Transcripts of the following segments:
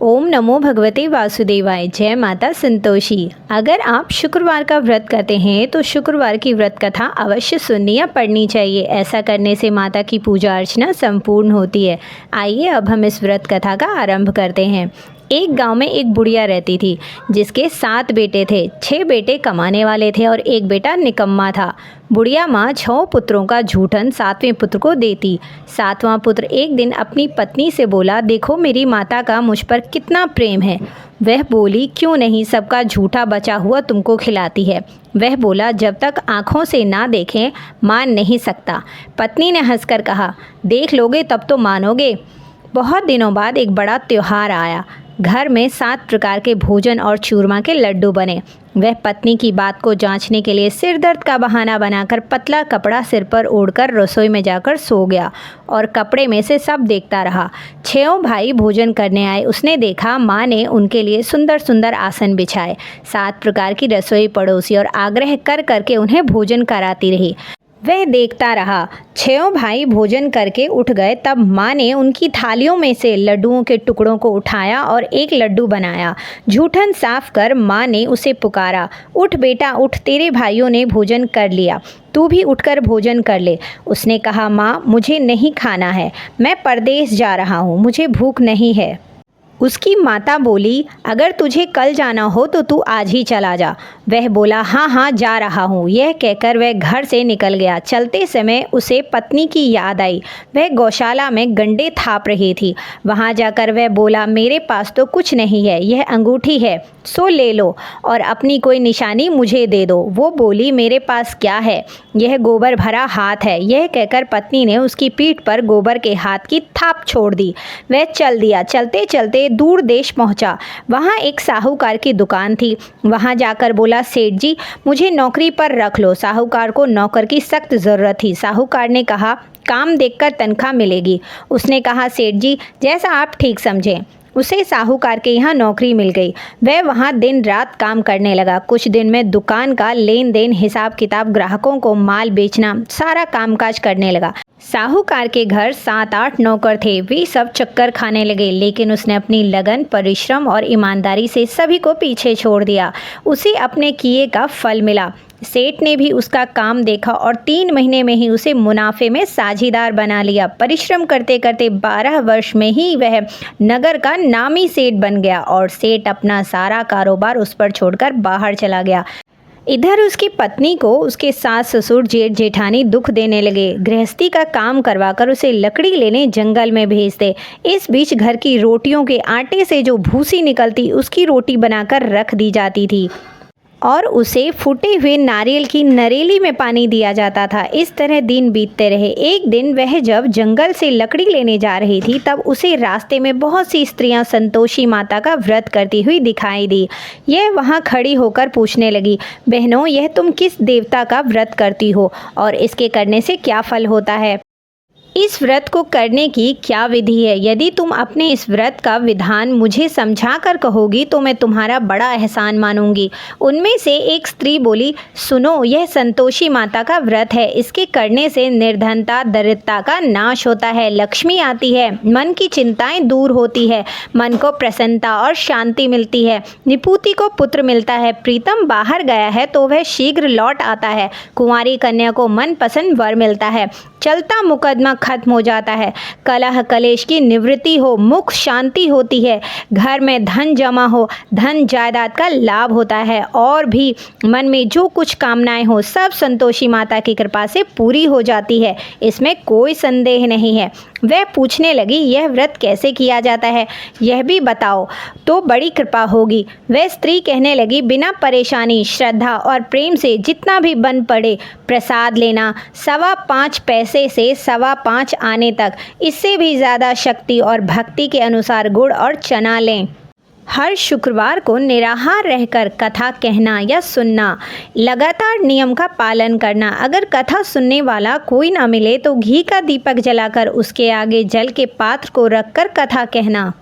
ओम नमो भगवते वासुदेवाय। जय माता संतोषी। अगर आप शुक्रवार का व्रत करते हैं तो शुक्रवार की व्रत कथा अवश्य सुननी या पढ़नी चाहिए। ऐसा करने से माता की पूजा अर्चना संपूर्ण होती है। आइए अब हम इस व्रत कथा का आरंभ करते हैं। एक गांव में एक बुढ़िया रहती थी जिसके 7 बेटे थे। 6 बेटे कमाने वाले थे और एक बेटा निकम्मा था। बुढ़िया माँ 6 पुत्रों का झूठन 7वें पुत्र को देती। 7वां पुत्र एक दिन अपनी पत्नी से बोला, देखो मेरी माता का मुझ पर कितना प्रेम है। वह बोली, क्यों नहीं, सबका झूठा बचा हुआ तुमको खिलाती है। वह बोला, जब तक आँखों से ना देखें मान नहीं सकता। पत्नी ने हंसकर कहा, देख लोगे तब तो मानोगे। बहुत दिनों बाद एक बड़ा त्योहार आया। घर में 7 प्रकार के भोजन और चूरमा के लड्डू बने। वह पत्नी की बात को जांचने के लिए सिर दर्द का बहाना बनाकर पतला कपड़ा सिर पर ओढ़कर रसोई में जाकर सो गया और कपड़े में से सब देखता रहा। 6 भाई भोजन करने आए। उसने देखा माँ ने उनके लिए सुंदर सुंदर आसन बिछाए, 7 प्रकार की रसोई पड़ोसी और आग्रह कर करके उन्हें भोजन कराती रही। वह देखता रहा। 6 भाई भोजन करके उठ गए। तब माँ ने उनकी थालियों में से लड्डुओं के टुकड़ों को उठाया और एक लड्डू बनाया। जूठन साफ कर माँ ने उसे पुकारा, उठ बेटा उठ, तेरे भाइयों ने भोजन कर लिया, तू भी उठकर भोजन कर ले। उसने कहा, माँ मुझे नहीं खाना है, मैं परदेश जा रहा हूँ, मुझे भूख नहीं है। उसकी माता बोली, अगर तुझे कल जाना हो तो तू आज ही चला जा। वह बोला, हाँ हाँ जा रहा हूँ। यह कहकर वह घर से निकल गया। चलते समय उसे पत्नी की याद आई। वह गौशाला में गंडे थाप रही थी। वहाँ जाकर वह बोला, मेरे पास तो कुछ नहीं है, यह अंगूठी है, सो ले लो और अपनी कोई निशानी मुझे दे दो। वो बोली, मेरे पास क्या है, यह गोबर भरा हाथ है। यह कहकर पत्नी ने उसकी पीठ पर गोबर के हाथ की थाप छोड़ दी। वह चल दिया। चलते चलते दूर देश पहुंचा। वहां एक साहूकार की दुकान थी। वहां जाकर बोला, सेठ जी मुझे नौकरी पर रख लो। साहूकार को नौकर की सख्त ज़रूरत थी। साहूकार ने कहा, काम देखकर तनख्वाह मिलेगी। उसने कहा, सेठ जी जैसा आप ठीक समझें। उसे साहूकार के यहाँ नौकरी मिल गई। वह वहाँ दिन रात काम करने लगा। कुछ दिन में दुकान का लेन देन, हिसाब किताब, ग्राहकों को माल बेचना, सारा कामकाज करने लगा। साहूकार के घर 7-8 नौकर थे। वे सब चक्कर खाने लगे, लेकिन उसने अपनी लगन, परिश्रम और ईमानदारी से सभी को पीछे छोड़ दिया। उसे अपने किए का फल मिला। सेठ ने भी उसका काम देखा और 3 महीने में ही उसे मुनाफे में साझीदार बना लिया। परिश्रम करते करते 12 वर्ष में ही वह नगर का नामी सेठ बन गया और सेठ अपना सारा कारोबार उस पर छोड़कर बाहर चला गया। इधर उसकी पत्नी को उसके सास ससुर जेठ जेठानी दुख देने लगे। गृहस्थी का काम करवाकर उसे लकड़ी लेने जंगल में भेजते। इस बीच घर की रोटियों के आटे से जो भूसी निकलती उसकी रोटी बनाकर रख दी जाती थी और उसे फूटे हुए नारियल की नरेली में पानी दिया जाता था। इस तरह दिन बीतते रहे। एक दिन वह जब जंगल से लकड़ी लेने जा रही थी तब उसे रास्ते में बहुत सी स्त्रियां संतोषी माता का व्रत करती हुई दिखाई दी। यह वहां खड़ी होकर पूछने लगी, बहनों यह तुम किस देवता का व्रत करती हो और इसके करने से क्या फल होता है? इस व्रत को करने की क्या विधि है? यदि तुम अपने इस व्रत का विधान मुझे समझा कर कहोगी तो मैं तुम्हारा बड़ा एहसान मानूंगी। उनमें से एक स्त्री बोली, सुनो, यह संतोषी माता का व्रत है। इसके करने से निर्धनता, दरिद्रता का नाश होता है, लक्ष्मी आती है, मन की चिंताएं दूर होती है, मन को प्रसन्नता और शांति मिलती है, निपुति को पुत्र मिलता है, प्रीतम बाहर गया है तो वह शीघ्र लौट आता है, कुंवारी कन्या को मनपसंद वर मिलता है, चलता मुकदमा खत्म हो जाता है, कलह कलेश की निवृत्ति हो, मुख शांति होती है, घर में धन जमा हो, धन जायदाद का लाभ होता है और भी मन में जो कुछ कामनाएं हो सब संतोषी माता की कृपा से पूरी हो जाती है। इसमें कोई संदेह नहीं है। वह पूछने लगी, यह व्रत कैसे किया जाता है, यह भी बताओ तो बड़ी कृपा होगी। वह स्त्री कहने लगी, बिना परेशानी, श्रद्धा और प्रेम से जितना भी बन पड़े प्रसाद लेना, 5.25 पैसे से 5.25 आने तक, इससे भी ज़्यादा शक्ति और भक्ति के अनुसार गुड़ और चना लें। हर शुक्रवार को निराहार रहकर कथा कहना या सुनना, लगातार नियम का पालन करना। अगर कथा सुनने वाला कोई ना मिले तो घी का दीपक जलाकर उसके आगे जल के पात्र को रखकर कथा कहना।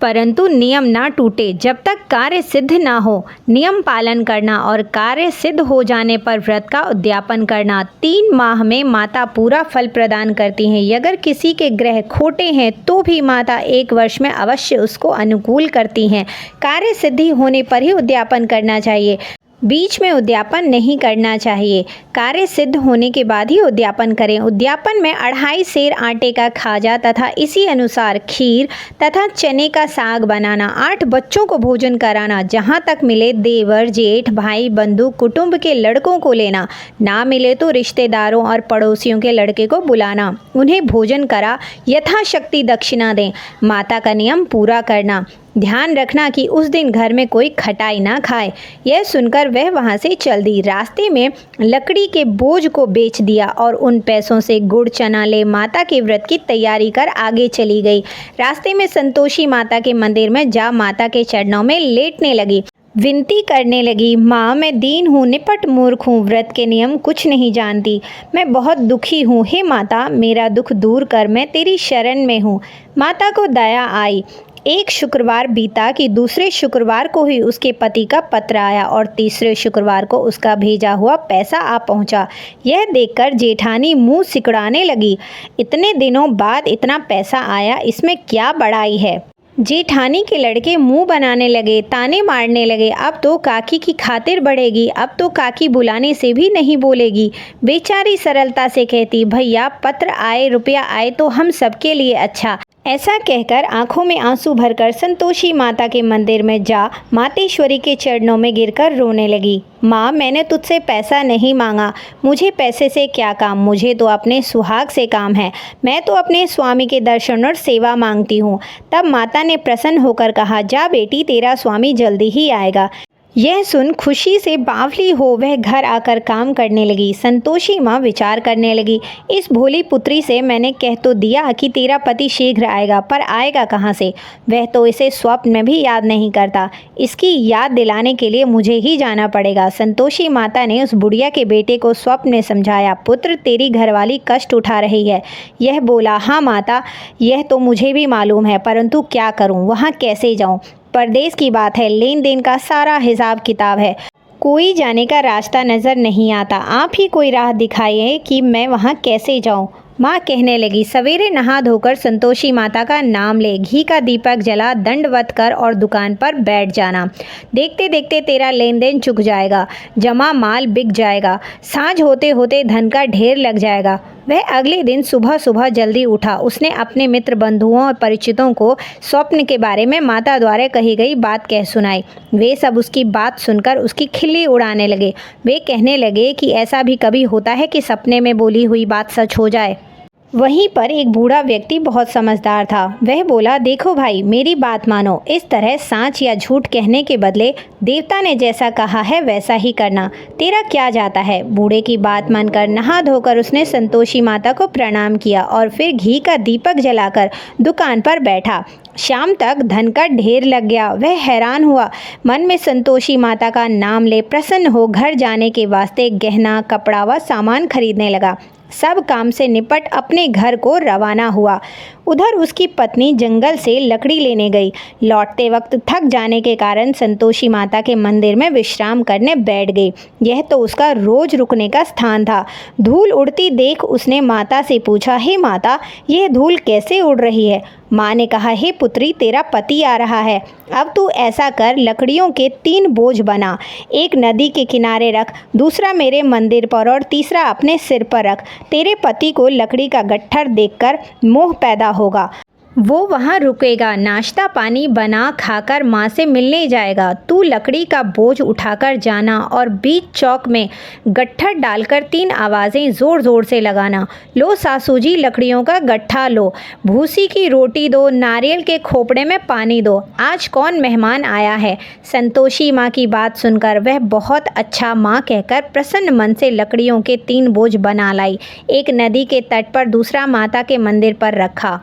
परंतु नियम ना टूटे। जब तक कार्य सिद्ध ना हो नियम पालन करना और कार्य सिद्ध हो जाने पर व्रत का उद्यापन करना। 3 माह में माता पूरा फल प्रदान करती हैं। अगर किसी के ग्रह खोटे हैं तो भी माता 1 वर्ष में अवश्य उसको अनुकूल करती हैं। कार्य सिद्धि होने पर ही उद्यापन करना चाहिए, बीच में उद्यापन नहीं करना चाहिए। कार्य सिद्ध होने के बाद ही उद्यापन करें। उद्यापन में 2.5 सेर आटे का खाजा तथा इसी अनुसार खीर तथा चने का साग बनाना। 8 बच्चों को भोजन कराना। जहाँ तक मिले देवर, जेठ, भाई, बंधु, कुटुंब के लड़कों को लेना। ना मिले तो रिश्तेदारों और पड़ोसियों के लड़के को बुलाना। उन्हें भोजन करा यथाशक्ति दक्षिणा दें। माता का नियम पूरा करना। ध्यान रखना कि उस दिन घर में कोई खटाई ना खाए। यह सुनकर वह वहाँ से चल दी। रास्ते में लकड़ी के बोझ को बेच दिया और उन पैसों से गुड़ चना ले माता के व्रत की तैयारी कर आगे चली गई। रास्ते में संतोषी माता के मंदिर में जा माता के चरणों में लेटने लगी। विनती करने लगी, माँ मैं दीन हूँ, निपट मूर्ख हूँ, व्रत के नियम कुछ नहीं जानती, मैं बहुत दुखी हूँ। हे माता मेरा दुख दूर कर, मैं तेरी शरण में हूँ। माता को दया आई। एक शुक्रवार बीता कि दूसरे शुक्रवार को ही उसके पति का पत्र आया और तीसरे शुक्रवार को उसका भेजा हुआ पैसा आ पहुंचा। यह देखकर जेठानी मुंह सिकुड़ाने लगी। इतने दिनों बाद इतना पैसा आया, इसमें क्या बड़ाई है। जेठानी के लड़के मुंह बनाने लगे, ताने मारने लगे। अब तो काकी की खातिर बढ़ेगी, अब तो काकी बुलाने से भी नहीं बोलेगी। बेचारी सरलता से कहती, भैया पत्र आए, रुपया आए तो हम सबके लिए अच्छा। ऐसा कहकर आंखों में आंसू भरकर संतोषी माता के मंदिर में जा मातेश्वरी के चरणों में गिरकर रोने लगी। माँ मैंने तुझसे पैसा नहीं मांगा, मुझे पैसे से क्या काम, मुझे तो अपने सुहाग से काम है। मैं तो अपने स्वामी के दर्शन और सेवा मांगती हूँ। तब माता ने प्रसन्न होकर कहा, जा बेटी तेरा स्वामी जल्दी ही आएगा। यह सुन खुशी से बावली हो वह घर आकर काम करने लगी। संतोषी माँ विचार करने लगी, इस भोली पुत्री से मैंने कह तो दिया कि तेरा पति शीघ्र आएगा, पर आएगा कहाँ से। वह तो इसे स्वप्न में भी याद नहीं करता। इसकी याद दिलाने के लिए मुझे ही जाना पड़ेगा। संतोषी माता ने उस बुढ़िया के बेटे को स्वप्न में समझाया, पुत्र तेरी घरवाली कष्ट उठा रही है। यह बोला, हाँ माता यह तो मुझे भी मालूम है, परंतु क्या करूँ, वहाँ कैसे जाऊँ। परदेश की बात है, लेन देन का सारा हिसाब किताब है, कोई जाने का रास्ता नज़र नहीं आता। आप ही कोई राह दिखाइए कि मैं वहाँ कैसे जाऊँ। माँ कहने लगी, सवेरे नहा धोकर संतोषी माता का नाम ले, घी का दीपक जला, दंडवत कर और दुकान पर बैठ जाना। देखते देखते तेरा लेन देन चुक जाएगा, जमा माल बिक जाएगा, साँझ होते होते धन का ढेर लग जाएगा। वह अगले दिन सुबह सुबह जल्दी उठा। उसने अपने मित्र बंधुओं और परिचितों को स्वप्न के बारे में माता द्वारा कही गई बात कह सुनाई। वे सब उसकी बात सुनकर उसकी खिल्ली उड़ाने लगे। वे कहने लगे कि ऐसा भी कभी होता है कि सपने में बोली हुई बात सच हो जाए। वहीं पर एक बूढ़ा व्यक्ति बहुत समझदार था। वह बोला, देखो भाई मेरी बात मानो, इस तरह सांच या झूठ कहने के बदले देवता ने जैसा कहा है वैसा ही करना, तेरा क्या जाता है। बूढ़े की बात मानकर नहा धोकर उसने संतोषी माता को प्रणाम किया और फिर घी का दीपक जलाकर दुकान पर बैठा। शाम तक धन का ढेर लग गया। वह हैरान हुआ, मन में संतोषी माता का नाम ले प्रसन्न हो घर जाने के वास्ते गहना कपड़ा व सामान खरीदने लगा। सब काम से निपट अपने घर को रवाना हुआ। उधर उसकी पत्नी जंगल से लकड़ी लेने गई। लौटते वक्त थक जाने के कारण संतोषी माता के मंदिर में विश्राम करने बैठ गई। यह तो उसका रोज रुकने का स्थान था। धूल उड़ती देख उसने माता से पूछा, हे माता यह धूल कैसे उड़ रही है। माँ ने कहा, हे पुत्री तेरा पति आ रहा है, अब तू ऐसा कर लकड़ियों के 3 बोझ बना, एक नदी के किनारे रख, दूसरा मेरे मंदिर पर और तीसरा अपने सिर पर रख। तेरे पति को लकड़ी का गट्ठर देखकर मोह पैदा होगा, वो वहाँ रुकेगा, नाश्ता पानी बना खाकर माँ से मिलने जाएगा। तू लकड़ी का बोझ उठाकर जाना और बीच चौक में गट्ठर डालकर 3 आवाज़ें ज़ोर ज़ोर से लगाना। लो सासू जी लकड़ियों का गट्ठा लो, भूसी की रोटी दो, नारियल के खोपड़े में पानी दो, आज कौन मेहमान आया है। संतोषी माँ की बात सुनकर वह बहुत अच्छा माँ कहकर प्रसन्न मन से लकड़ियों के 3 बोझ बना लाई। एक नदी के तट पर, दूसरा माता के मंदिर पर रखा।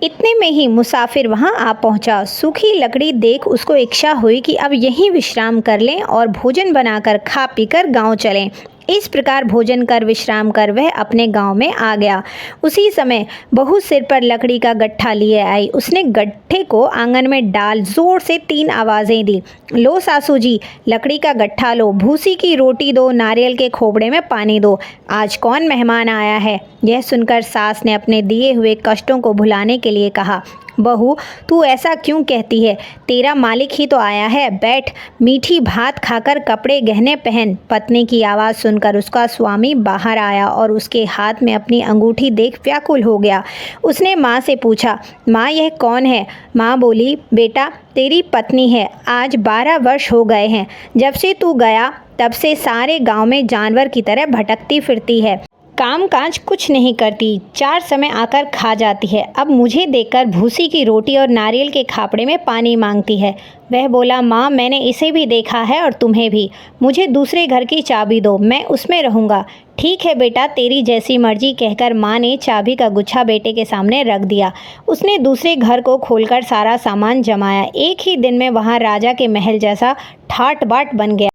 इतने में ही मुसाफिर वहां आ पहुंचा। सूखी लकड़ी देख उसको इच्छा हुई कि अब यहीं विश्राम कर लें और भोजन बनाकर खा पीकर गांव चलें। इस प्रकार भोजन कर विश्राम कर वह अपने गांव में आ गया। उसी समय बहू सिर पर लकड़ी का गट्ठा लिए आई। उसने गट्ठे को आंगन में डाल जोर से 3 आवाज़ें दी। लो सासू जी, लकड़ी का गट्ठा लो, भूसी की रोटी दो, नारियल के खोपड़े में पानी दो, आज कौन मेहमान आया है। यह सुनकर सास ने अपने दिए हुए कष्टों को भुलाने के लिए कहा, बहू तू ऐसा क्यों कहती है, तेरा मालिक ही तो आया है, बैठ, मीठी भात खाकर कपड़े गहने पहन। पत्नी की आवाज़ सुनकर उसका स्वामी बाहर आया और उसके हाथ में अपनी अंगूठी देख व्याकुल हो गया। उसने माँ से पूछा, माँ यह कौन है। माँ बोली, बेटा तेरी पत्नी है, आज 12 वर्ष हो गए हैं, जब से तू गया तब से सारे गांव में जानवर की तरह भटकती फिरती है, काम काज कुछ नहीं करती, 4 समय आकर खा जाती है, अब मुझे देखकर भूसी की रोटी और नारियल के खापड़े में पानी मांगती है। वह बोला, माँ मैंने इसे भी देखा है और तुम्हें भी, मुझे दूसरे घर की चाबी दो, मैं उसमें रहूँगा। ठीक है बेटा, तेरी जैसी मर्जी, कहकर माँ ने चाबी का गुच्छा बेटे के सामने रख दिया। उसने दूसरे घर को खोलकर सारा सामान जमाया। एक ही दिन में वहाँ राजा के महल जैसा ठाट बाट बन गया।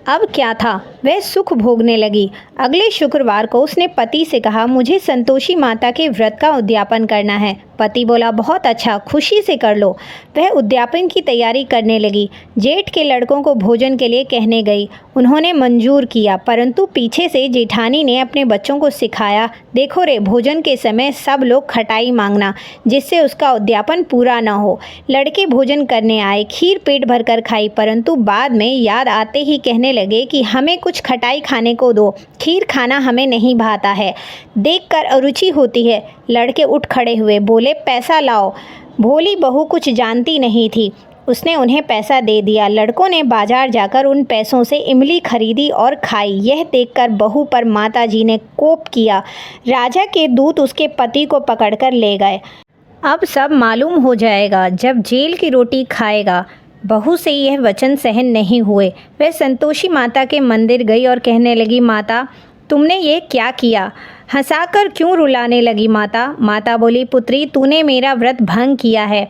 अब क्या था, वह सुख भोगने लगी। अगले शुक्रवार को उसने पति से कहा, मुझे संतोषी माता के व्रत का उद्यापन करना है। पति बोला, बहुत अच्छा, खुशी से कर लो। वह उद्यापन की तैयारी करने लगी। जेठ के लड़कों को भोजन के लिए कहने गई। उन्होंने मंजूर किया, परंतु पीछे से जेठानी ने अपने बच्चों को सिखाया, देखो रे, भोजन के समय सब लोग खटाई मांगना, जिससे उसका उद्यापन पूरा न हो। लड़के भोजन करने आए, खीर पेट भरकर खाई, परंतु बाद में याद आते ही कहने लगे कि हमें कुछ खटाई खाने को दो, खीर खाना हमें नहीं भाता है, देखकर अरुचि होती है। लड़के उठ खड़े हुए, बोले, पैसा लाओ। भोली बहू कुछ जानती नहीं थी, उसने उन्हें पैसा दे दिया। लड़कों ने बाजार जाकर उन पैसों से इमली खरीदी और खाई। यह देखकर बहू पर माताजी ने कोप किया। राजा के दूत उसके पति को पकड़कर ले गए। अब सब मालूम हो जाएगा जब जेल की रोटी खाएगा। बहू से यह वचन सहन नहीं हुए। वह संतोषी माता के मंदिर गई और कहने लगी, माता तुमने ये क्या किया। हंसाकर क्यों रुलाने लगी माता। माता बोली, पुत्री तूने मेरा व्रत भंग किया है,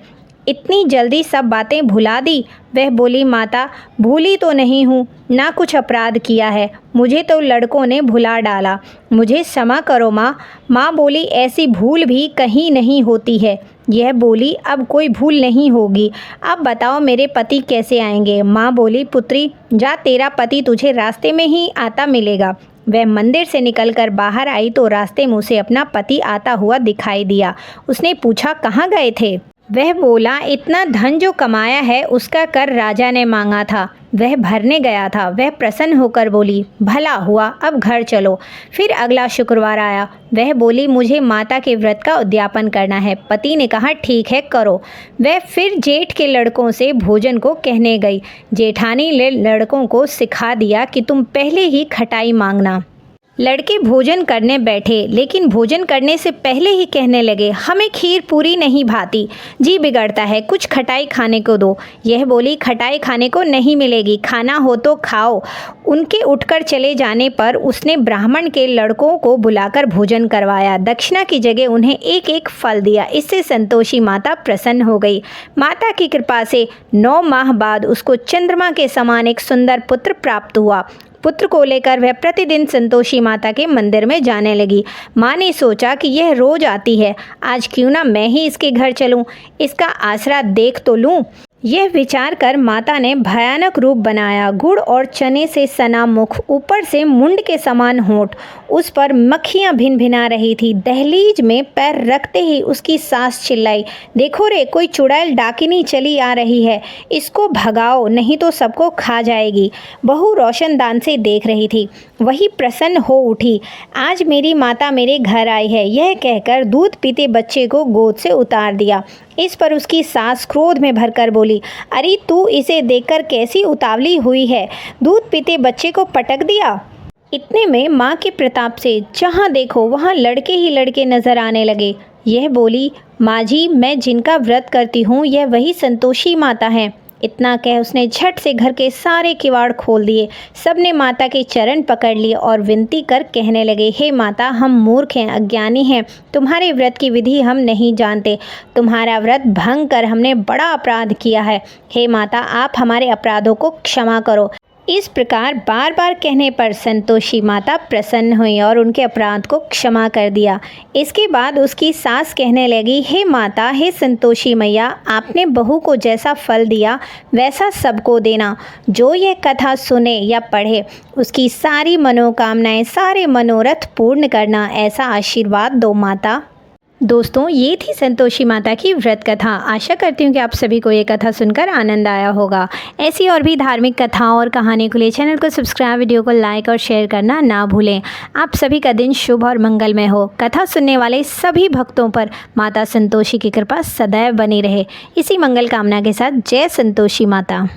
इतनी जल्दी सब बातें भुला दी। वह बोली, माता भूली तो नहीं हूँ, ना कुछ अपराध किया है, मुझे तो लड़कों ने भुला डाला, मुझे क्षमा करो माँ। माँ बोली, ऐसी भूल भी कहीं नहीं होती है। यह बोली, अब कोई भूल नहीं होगी, अब बताओ मेरे पति कैसे आएंगे। माँ बोली, पुत्री जा, तेरा पति तुझे रास्ते में ही आता मिलेगा। वह मंदिर से निकलकर बाहर आई तो रास्ते मुँह से अपना पति आता हुआ दिखाई दिया। उसने पूछा, कहाँ गए थे। वह बोला, इतना धन जो कमाया है उसका कर राजा ने मांगा था, वह भरने गया था। वह प्रसन्न होकर बोली, भला हुआ, अब घर चलो। फिर अगला शुक्रवार आया। वह बोली, मुझे माता के व्रत का उद्यापन करना है। पति ने कहा, ठीक है करो। वह फिर जेठ के लड़कों से भोजन को कहने गई। जेठानी ने लड़कों को सिखा दिया कि तुम पहले ही खटाई मांगना। लड़के भोजन करने बैठे, लेकिन भोजन करने से पहले ही कहने लगे, हमें खीर पूरी नहीं भाती, जी बिगड़ता है, कुछ खटाई खाने को दो। यह बोली, खटाई खाने को नहीं मिलेगी, खाना हो तो खाओ। उनके उठकर चले जाने पर उसने ब्राह्मण के लड़कों को बुलाकर भोजन करवाया। दक्षिणा की जगह उन्हें एक एक फल दिया। इससे संतोषी माता प्रसन्न हो गई। माता की कृपा से 9 माह बाद उसको चंद्रमा के समान एक सुंदर पुत्र प्राप्त हुआ। पुत्र को लेकर वह प्रतिदिन संतोषी माता के मंदिर में जाने लगी। माँ ने सोचा कि यह रोज आती है, आज क्यों ना मैं ही इसके घर चलूं, इसका आसरा देख तो लूं। यह विचार कर माता ने भयानक रूप बनाया। गुड़ और चने से सना मुख, ऊपर से मुंड के समान होंठ, उस पर मक्खियाँ भिन भिना रही थी। दहलीज में पैर रखते ही उसकी सास चिल्लाई, देखो रे, कोई चुड़ैल डाकिनी चली आ रही है, इसको भगाओ नहीं तो सबको खा जाएगी। बहू रोशनदान से देख रही थी, वही प्रसन्न हो उठी, आज मेरी माता मेरे घर आई है। यह कहकर दूध पीते बच्चे को गोद से उतार दिया। इस पर उसकी सास क्रोध में भरकर बोली, अरे तू इसे देखकर कैसी उतावली हुई है, दूध पीते बच्चे को पटक दिया। इतने में माँ के प्रताप से जहाँ देखो वहाँ लड़के ही लड़के नजर आने लगे। यह बोली, माँ जी, मैं जिनका व्रत करती हूँ यह वही संतोषी माता हैं। इतना कह उसने झट से घर के सारे किवाड़ खोल दिए। सबने माता के चरण पकड़ लिए और विनती कर कहने लगे, हे माता, हम मूर्ख हैं, अज्ञानी हैं, तुम्हारे व्रत की विधि हम नहीं जानते, तुम्हारा व्रत भंग कर हमने बड़ा अपराध किया है। हे माता, आप हमारे अपराधों को क्षमा करो। इस प्रकार बार बार कहने पर संतोषी माता प्रसन्न हुई और उनके अपराध को क्षमा कर दिया। इसके बाद उसकी सास कहने लगी, हे माता, हे संतोषी मैया, आपने बहू को जैसा फल दिया वैसा सबको देना। जो ये कथा सुने या पढ़े उसकी सारी मनोकामनाएं, सारे मनोरथ पूर्ण करना, ऐसा आशीर्वाद दो माता। दोस्तों, ये थी संतोषी माता की व्रत कथा। आशा करती हूँ कि आप सभी को ये कथा सुनकर आनंद आया होगा। ऐसी और भी धार्मिक कथाओं और कहानी के लिए चैनल को सब्सक्राइब, वीडियो को लाइक और शेयर करना ना भूलें। आप सभी का दिन शुभ और मंगलमय हो। कथा सुनने वाले सभी भक्तों पर माता संतोषी की कृपा सदैव बनी रहे। इसी मंगल कामना के साथ जय संतोषी माता।